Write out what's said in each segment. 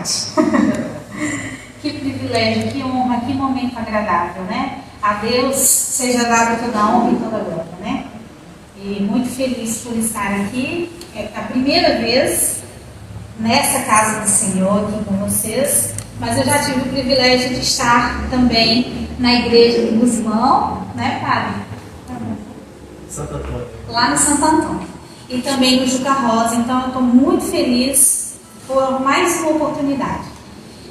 parte. Que privilégio, que honra, que momento agradável, né? A Deus seja dada toda a honra e toda a glória, né? E muito feliz por estar aqui. É a primeira vez nessa casa do Senhor aqui com vocês, mas eu já tive o privilégio de estar também na igreja do Guzmão, né, padre? Santo Antônio. Lá no Santo Antônio. E também no Juca Rosa, então eu estou muito feliz por mais uma oportunidade.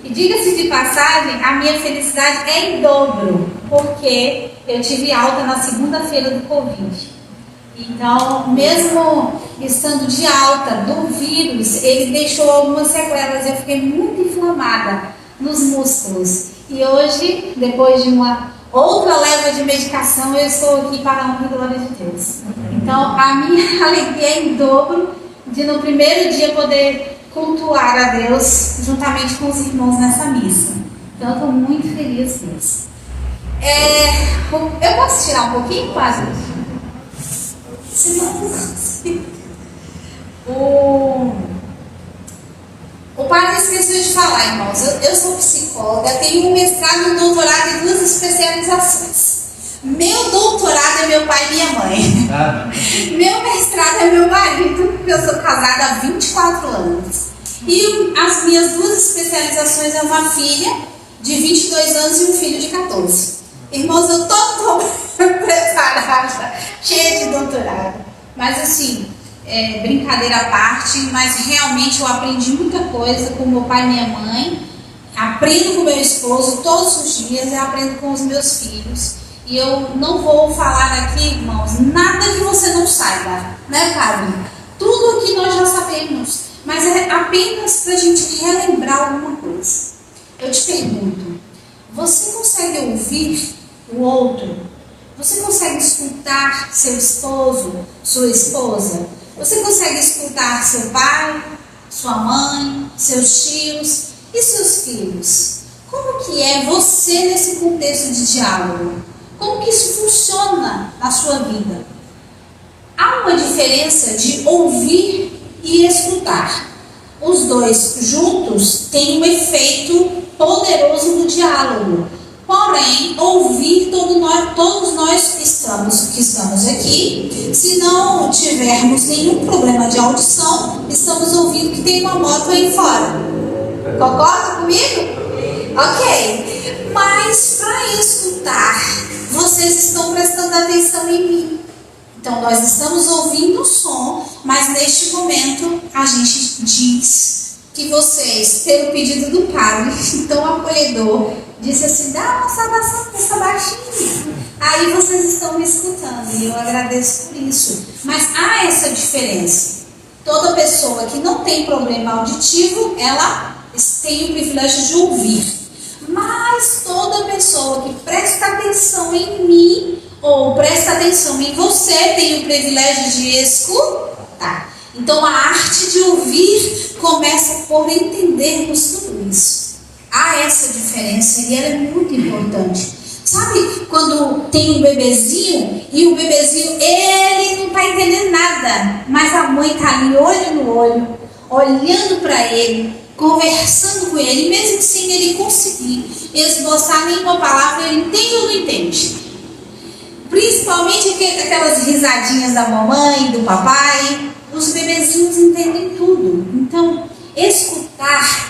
E diga-se de passagem, a minha felicidade é em dobro, porque eu tive alta na segunda-feira do Covid. Então, mesmo estando de alta do vírus, ele deixou algumas sequelas. Eu fiquei muito inflamada nos músculos. E hoje, depois de uma outra leva de medicação, eu estou aqui para a honra e glória de Deus. Então, a minha alegria é em dobro de no primeiro dia poder cultuar a Deus juntamente com os irmãos nessa missa. Então, eu estou muito feliz nisso. Eu posso tirar um pouquinho, padre? Se não, o padre esqueceu de falar, irmãos. Eu sou psicóloga, tenho um mestrado e um doutorado e 2 especializações. Meu doutorado é meu pai e minha mãe. Meu mestrado é meu marido, porque eu sou casada há 24 anos. E as minhas 2 especializações é uma filha de 22 anos e um filho de 14. Irmãos, eu estou preparada, cheia de doutorado. Mas assim, brincadeira à parte, mas realmente eu aprendi muita coisa com meu pai e minha mãe. Aprendo com meu esposo todos os dias, eu aprendo com os meus filhos. E eu não vou falar aqui, irmãos, nada que você não saiba, né, padre? Tudo o que nós já sabemos, mas é apenas para a gente relembrar alguma coisa. Eu te pergunto, você consegue ouvir o outro? Você consegue escutar seu esposo, sua esposa? Você consegue escutar seu pai, sua mãe, seus tios e seus filhos? Como que é você nesse contexto de diálogo? Como que isso funciona na sua vida? Há uma diferença de ouvir e escutar. Os dois juntos têm um efeito poderoso no diálogo. Porém, ouvir, todos nós que estamos aqui, se não tivermos nenhum problema de audição, estamos ouvindo que tem uma moto aí fora. Concorda comigo? Ok. Mas para escutar, vocês estão prestando atenção em mim. Então, nós estamos ouvindo o som, mas neste momento a gente diz que vocês, pelo pedido do padre, tão acolhedor, disse assim, dá uma saudação para essa baixinha. Aí vocês estão me escutando e eu agradeço por isso. Mas há essa diferença. Toda pessoa que não tem problema auditivo, ela tem o privilégio de ouvir. Mas toda pessoa que presta atenção em mim ou presta atenção em você tem o privilégio de escutar. Então a arte de ouvir começa por entendermos tudo isso. Há essa diferença e ela é muito importante. Sabe quando tem um bebezinho e o bebezinho, ele não está entendendo nada, mas a mãe está ali olho no olho, olhando para ele, conversando com ele, mesmo sem ele conseguir esboçar nenhuma palavra, ele entende ou não entende? Principalmente aquelas risadinhas da mamãe, do papai, os bebezinhos entendem tudo. Então, escutar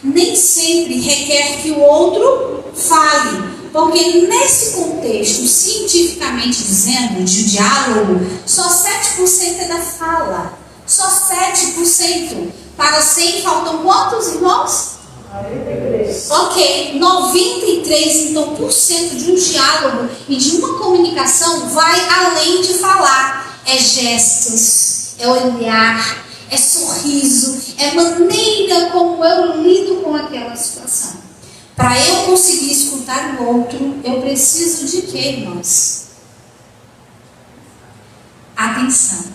nem sempre requer que o outro fale, porque nesse contexto, cientificamente dizendo, de diálogo, só 7% é da fala, só 7%. Para 100 faltam quantos, irmãos? 93. Ok, 93 então, por cento de um diálogo e de uma comunicação vai além de falar. É gestos, é olhar, é sorriso, é maneira como eu lido com aquela situação. Para eu conseguir escutar o outro, eu preciso de quê, irmãos? Atenção.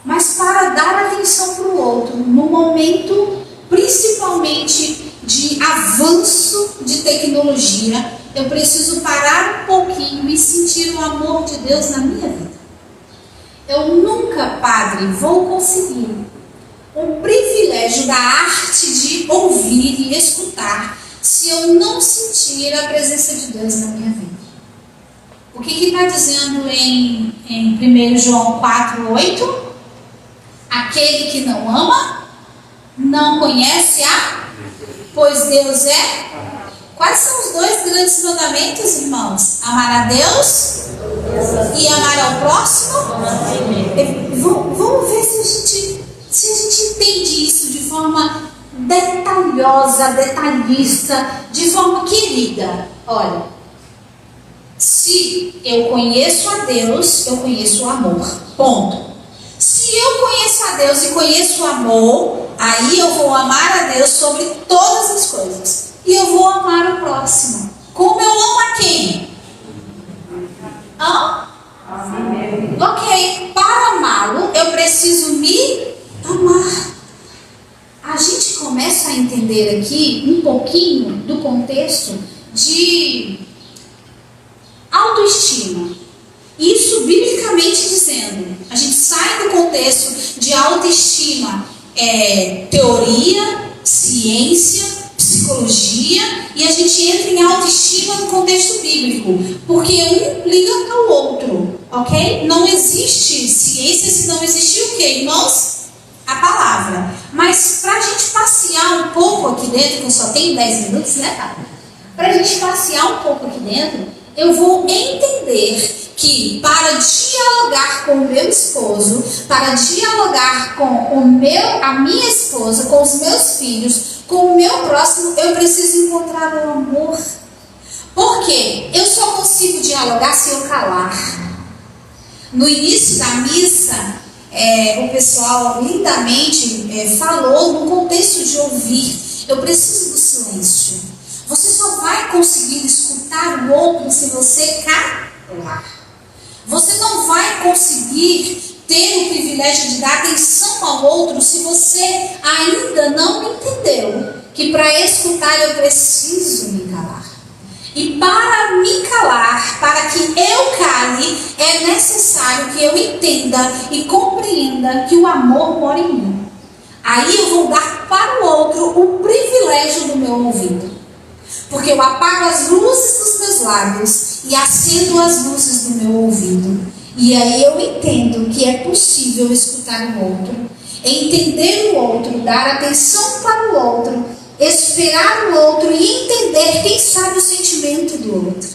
Mas para dar atenção para o outro, no momento principalmente de avanço de tecnologia, eu preciso parar um pouquinho e sentir o amor de Deus na minha vida. Eu nunca, padre, vou conseguir o privilégio da arte de ouvir e escutar se eu não sentir a presença de Deus na minha vida? O que está dizendo em 1 João 4,8? Aquele que não ama, não conhece pois Deus é. Quais são os dois grandes mandamentos, irmãos? Amar a Deus e amar ao próximo? Vamos ver se a gente entende isso de forma detalhosa, detalhista, de forma querida. Olha, se eu conheço a Deus, eu conheço o amor. Ponto. Se eu conheço a Deus e conheço o amor, aí eu vou amar a Deus sobre todas as coisas. E eu vou amar o próximo. Como eu amo a quem? Ok, para amá-lo, eu preciso me amar. A gente começa a entender aqui um pouquinho do contexto de autoestima. Isso biblicamente dizendo. A gente sai do contexto de autoestima, teoria, ciência, psicologia, e a gente entra em autoestima no contexto bíblico, porque um liga ao outro, ok? Não existe ciência se não existir o quê, irmãos? A palavra. Mas para a gente passear um pouco aqui dentro, que eu só tenho 10 minutos, né, tá? Para a gente passear um pouco aqui dentro, eu vou entender que para dialogar com o meu esposo, para dialogar com a minha esposa, com os meus filhos, com o meu próximo, eu preciso encontrar o amor. Por quê? Eu só consigo dialogar se eu calar. No início da missa, o pessoal lindamente falou no contexto de ouvir. Eu preciso do silêncio. Você só vai conseguir escutar o outro se você calar. Você não vai conseguir ter o privilégio de dar atenção ao outro se você ainda não entendeu que para escutar eu preciso me calar. E para me calar, para que eu cale, é necessário que eu entenda e compreenda que o amor mora em mim. Aí eu vou dar para o outro o privilégio do meu ouvido. Porque eu apago as luzes dos meus lábios e acendo as luzes do meu ouvido. E aí eu entendo que é possível escutar o outro, entender o outro, dar atenção para o outro, esperar o outro e entender, quem sabe, o sentimento do outro.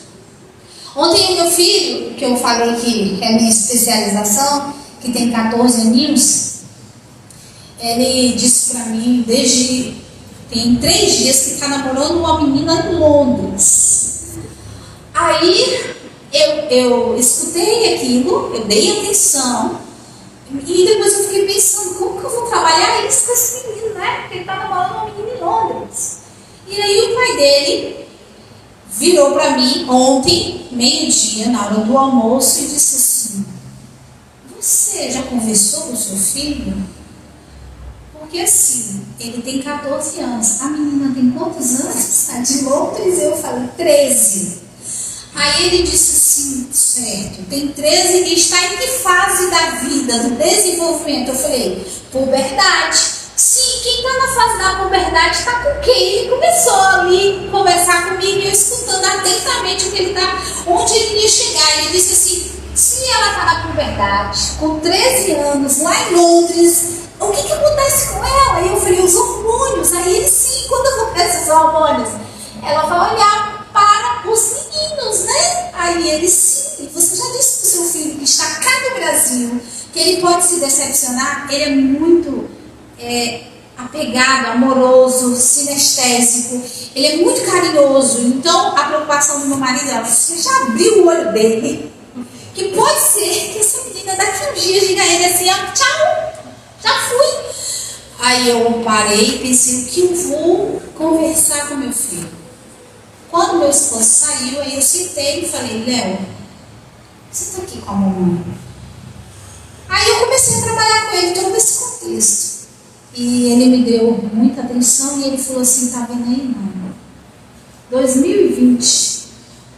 Ontem o meu filho, que eu falei que é minha especialização, que tem 14 aninhos, ele disse para mim, tem 3 dias que está namorando uma menina em Londres. Aí eu escutei aquilo, eu dei atenção, e depois eu fiquei pensando, como que eu vou trabalhar isso com esse menino, né? Porque ele está namorando uma menina em Londres. E aí o pai dele virou para mim ontem, meio-dia, na hora do almoço, e disse assim: você já conversou com o seu filho? Porque assim, ele tem 14 anos. A menina tem quantos anos? A de Londres, eu falei 13. Aí ele disse assim, certo, tem 13 e está em que fase da vida, do desenvolvimento? Eu falei, puberdade. Sim, quem está na fase da puberdade está com quem? Ele começou ali a conversar comigo e eu escutando atentamente onde ele ia chegar. Ele disse assim, se ela está na puberdade, com 13 anos, lá em Londres, o que acontece com ela? E eu falei, os hormônios. Aí ele, sim, quando acontecem os hormônios? Ela vai olhar para os meninos, né? Aí ele, sim, você já disse para o seu filho que está cá no Brasil, que ele pode se decepcionar? Ele é muito apegado, amoroso, sinestésico, ele é muito carinhoso. Então a preocupação do meu marido é, você já abriu o olho dele? Que pode ser que essa menina daqui a uns dias diga a ele assim, tchau, já fui. Aí eu parei e pensei, o que eu vou conversar com meu filho? Quando meu esposo saiu, aí eu sentei e falei, Léo, você está aqui com a mamãe? Aí eu comecei a trabalhar com ele todo esse contexto. E ele me deu muita atenção e ele falou assim, tá vendo aí, mãe? 2020,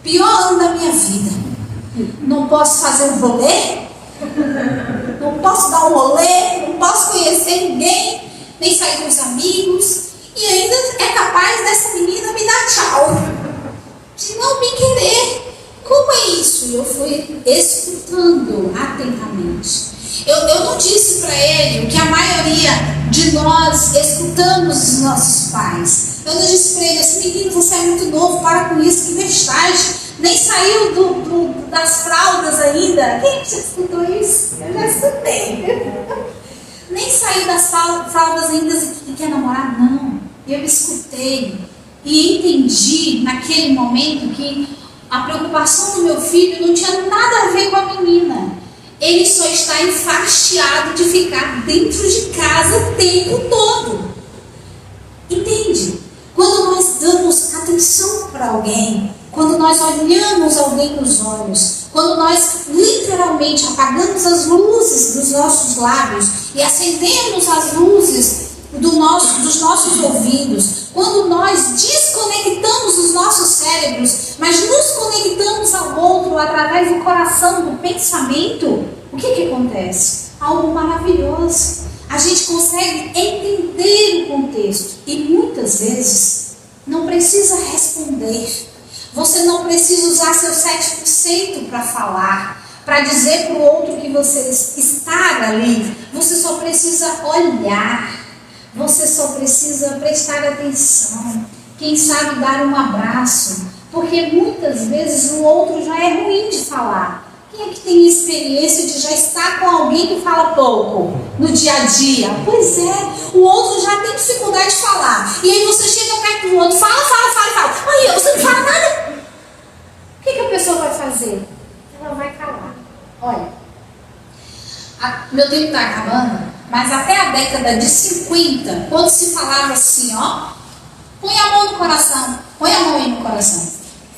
pior ano da minha vida. Não posso fazer um rolê, não posso dar um rolê, não posso conhecer ninguém. nem sair com os amigos, e ainda é capaz dessa menina me dar tchau, de não me querer. Como é isso? Eu fui escutando atentamente. Eu não disse para ele o que a maioria de nós escutamos dos nossos pais. Eu não disse para ele assim: menino, você é muito novo, para com isso, que vestagem. Nem saiu das fraldas ainda. Quem já escutou isso? Eu já escutei. Nem saiu das fraldas ainda e quer namorar? Não. Eu escutei e entendi naquele momento que a preocupação do meu filho não tinha nada a ver com a menina. Ele só está enfastiado de ficar dentro de casa o tempo todo. Entende? Quando nós damos atenção para alguém, quando nós olhamos alguém nos olhos, quando nós literalmente apagamos as luzes dos nossos lábios e acendemos as luzes dos nossos ouvidos, quando nós desconectamos os nossos cérebros, mas nos conectamos ao outro através do coração, do pensamento, o que acontece? Algo maravilhoso. A gente consegue entender o contexto e muitas vezes não precisa responder. Você não precisa usar seu 7% para falar, para dizer para o outro que você está ali. Você só precisa olhar. Você só precisa prestar atenção. Quem sabe dar um abraço. Porque muitas vezes o outro já é ruim de falar. Quem é que tem experiência de já estar com alguém que fala pouco no dia a dia? Pois é, o outro já tem dificuldade de falar. E aí você chega perto do outro, fala. Aí você não fala nada. O que a pessoa vai fazer? Ela vai calar. Olha, meu tempo está acabando, mas até a década de 50, quando se falava assim, ó, põe a mão no coração, põe a mão aí no coração.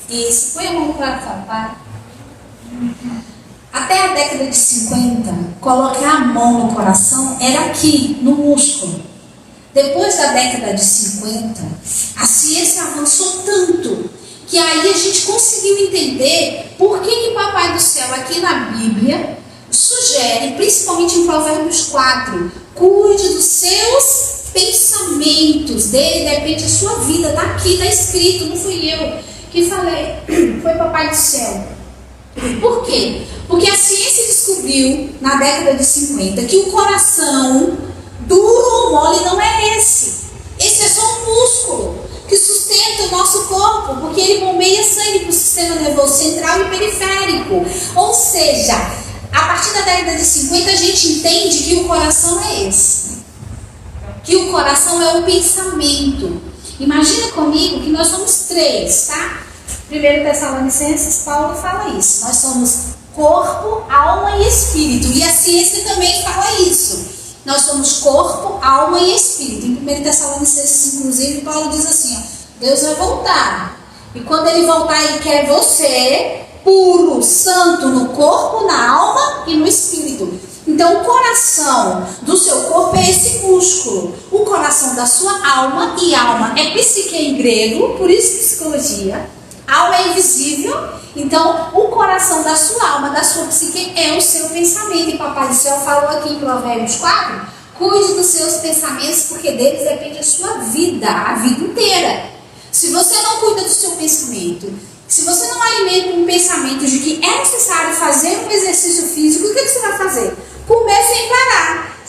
Isso, põe a mão no coração, tá? Até a década de 50, colocar a mão no coração era aqui, no músculo. Depois da década de 50, a ciência avançou tanto que aí a gente conseguiu entender por que Papai do Céu aqui na Bíblia sugere, principalmente em Provérbios 4, cuide dos seus pensamentos, dele depende a sua vida. Está aqui, está escrito, não fui eu que falei, foi Papai do Céu. Por quê? Porque a ciência descobriu na década de 50 que o coração duro ou mole não é esse. Esse é só um músculo que sustenta o nosso corpo, porque ele bombeia sangue para o sistema nervoso central e periférico. Ou seja, a partir da década de 50 a gente entende que o coração é esse. Que o coração é o pensamento. Imagina comigo que nós somos três, tá? 1 Tessalonicenses, Paulo fala isso. Nós somos corpo, alma e espírito. E a ciência também fala isso. Nós somos corpo, alma e espírito. Em 1 Tessalonicenses, inclusive, Paulo diz assim, ó, Deus vai voltar. E quando ele voltar, ele quer você puro, santo no corpo, na alma e no espírito. Então, o coração do seu corpo é esse músculo. O coração da sua alma, e alma é psique em grego, por isso psicologia. Alma é invisível, então o coração da sua alma, da sua psique é o seu pensamento. E Papai do Céu falou aqui em Provérbios 4, cuide dos seus pensamentos, porque deles depende a sua vida, a vida inteira. Se você não cuida do seu pensamento, se você não alimenta um pensamento de que é necessário fazer um exercício físico, o que você vai fazer? Comer sem parar.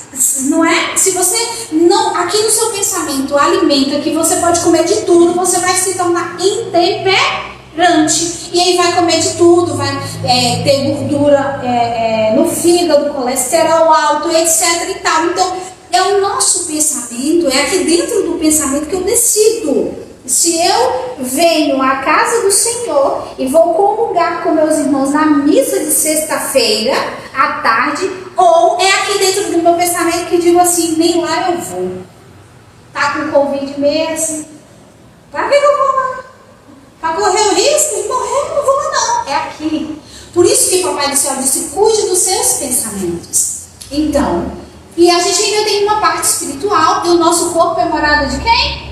Não é? Se você não, aqui no seu pensamento, alimenta que você pode comer de tudo, você vai se tornar intemperante. E aí vai comer de tudo, vai ter gordura no fígado, colesterol alto, etc. e tal. Então, é o nosso pensamento, é aqui dentro do pensamento que eu decido. Se eu venho à casa do Senhor e vou comungar com meus irmãos na missa de sexta-feira à tarde, ou é aqui dentro do meu pensamento que digo assim, nem lá eu vou. Tá com Covid mesmo? Para que eu vou lá? Para correr o risco de morrer? Eu não vou lá não. É aqui. Por isso que o Papai do Céu disse, cuide dos seus pensamentos. Então, e a gente ainda tem uma parte espiritual, e o nosso corpo é morada de quem?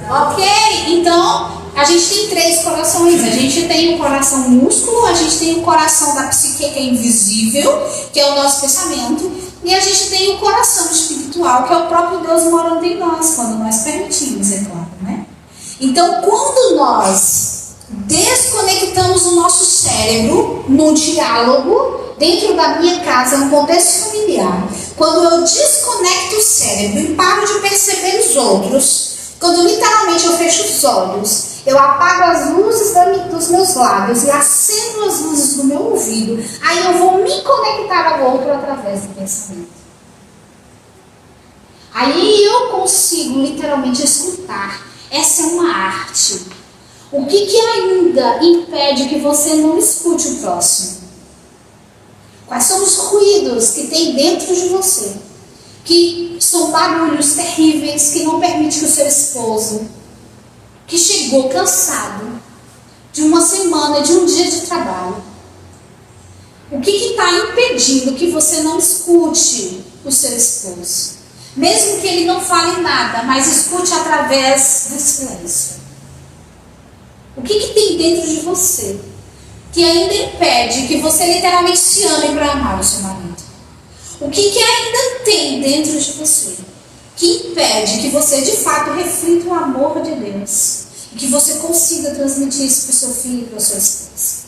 Ok, então a gente tem três corações. A gente tem o coração músculo, a gente tem o coração da psique que é invisível, que é o nosso pensamento, e a gente tem o coração espiritual espiritual, que é o próprio Deus morando em nós, quando nós permitimos, é claro, né? Então, quando nós desconectamos o nosso cérebro num diálogo dentro da minha casa, no contexto familiar, quando eu desconecto o cérebro e paro de perceber os outros, quando literalmente eu fecho os olhos, eu apago as luzes dos meus lábios e acendo as luzes do meu ouvido, aí eu vou me conectar ao outro através do pensamento. Aí eu consigo literalmente escutar. Essa é uma arte. O que ainda impede que você não escute o próximo? Quais são os ruídos que tem dentro de você? Que são barulhos terríveis que não permitem que o seu esposo, que chegou cansado de uma semana, de um dia de trabalho, o que está impedindo que você não escute o seu esposo? Mesmo que ele não fale nada, mas escute através do silêncio. O que tem dentro de você que ainda impede que você literalmente se ame para amar o seu marido? O que ainda tem dentro de você que impede que você de fato reflita o amor de Deus e que você consiga transmitir isso para o seu filho e para o seu esposo?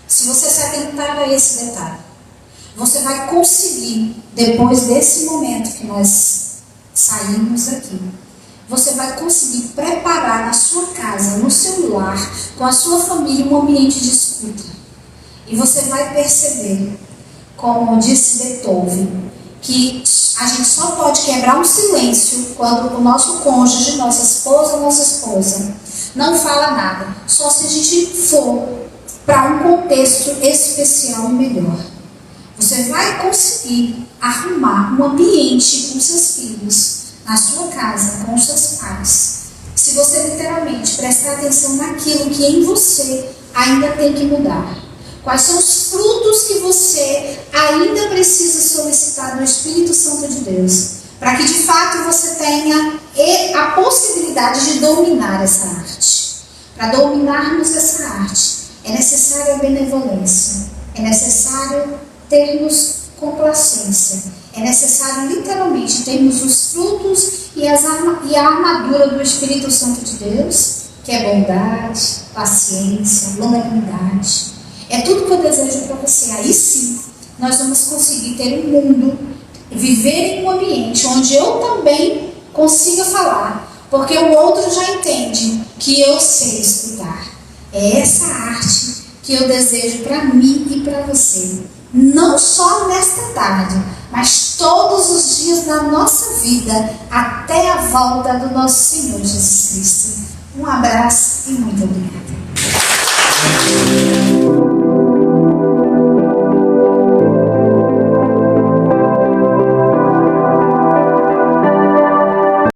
Se você se atentar a esse detalhe, você vai conseguir, depois desse momento que nós saímos aqui, você vai conseguir preparar na sua casa, no seu lar, com a sua família, um ambiente de escuta. E você vai perceber, como disse Beethoven, que a gente só pode quebrar um silêncio quando o nosso cônjuge, nossa esposa, não fala nada. Só se a gente for para um contexto especial e melhor. Você vai conseguir arrumar um ambiente com seus filhos, na sua casa, com seus pais, se você literalmente prestar atenção naquilo que em você ainda tem que mudar. Quais são os frutos que você ainda precisa solicitar do Espírito Santo de Deus, para que de fato você tenha a possibilidade de dominar essa arte. Para dominarmos essa arte, é necessário a benevolência, é necessário termos complacência, é necessário literalmente termos os frutos e a armadura do Espírito Santo de Deus, que é bondade, paciência, longanimidade. É tudo que eu desejo para você. Aí sim, nós vamos conseguir ter um mundo, viver em um ambiente onde eu também consiga falar, porque o outro já entende que eu sei escutar. É essa arte que eu desejo para mim e para você. Não só nesta tarde, mas todos os dias da nossa vida, até a volta do nosso Senhor Jesus Cristo. Um abraço e muito obrigada.